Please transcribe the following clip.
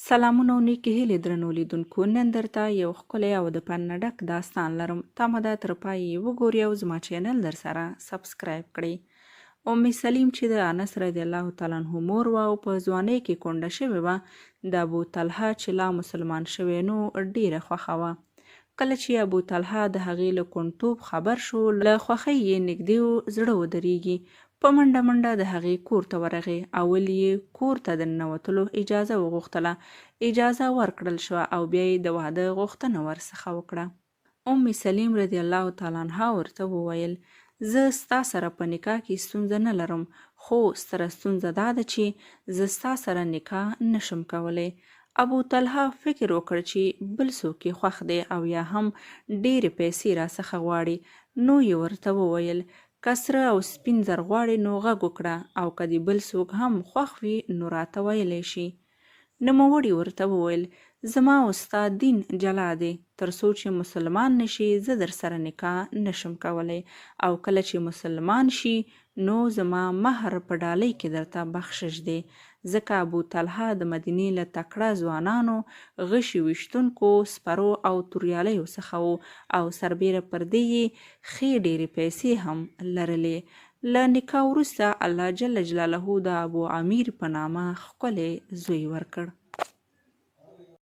سلامونه او نیکې هیلې درنو لیدونکو، نن درته یو ښکلی او د فن نه ډک داستان لرم. تمه ده تر پایه یې وګورئ او زما چینل در سره سبسکرایب کړئ. ام سلیم چې د انس رضی الله تعالی عنه مور وه او په ځوانۍ کې کونډه شوې وه، د ابو طلحه چې لا مسلمان شوی نو ډیره خوښه وه. کله چې ابو طلحه د هغې له کونډتوب خبر شو، له خوښۍ یې نږدې و زړه ودرېږي. په منډه منډه د هغې کور ته ورغی. اول یې کور ته د ننوتلو اجازه وغوښتله. اجازه ورکړل شوه او بیا یې د واده غوښتنه ورڅخه وکړه. ام سلیم رضی الله تعالی عنها ورته وویل: زه ستا سره په نکاح کې ستونزه نه لرم، خو ستره ستونزه دا ده چې زه ستا سره نکاح نشم کولی. ابو طلحه فکر وکړ چې بل څوک یې خوښ دی او یا هم ډېرې پیسې راڅخه غواړي. نو یې ورته وویل: که سره او سپین زر غواړې نو غږ وکړه، او که دې بل څوک هم خوښ وي نو راته ویلی شي. نوموړي ورته وویل: زما او ستا دین جلا دی، تر څو چې مسلمان نشي زه در سره نکاح نشم کولی، او کله چې مسلمان شي نو زما مهر په ډالۍ کې درته بخشش دی. ځکه ابو طلحه د مدینې له تکړه ځوانانو، غشي ویشتونکو، سپرو او توریالیو څخه و او سربیره پر دې یې ښې ډېرې پیسې هم لرلې. له نکاح وروسته الله جل جلاله د ابو عامر په نامه ښکلی زوی ورکړ.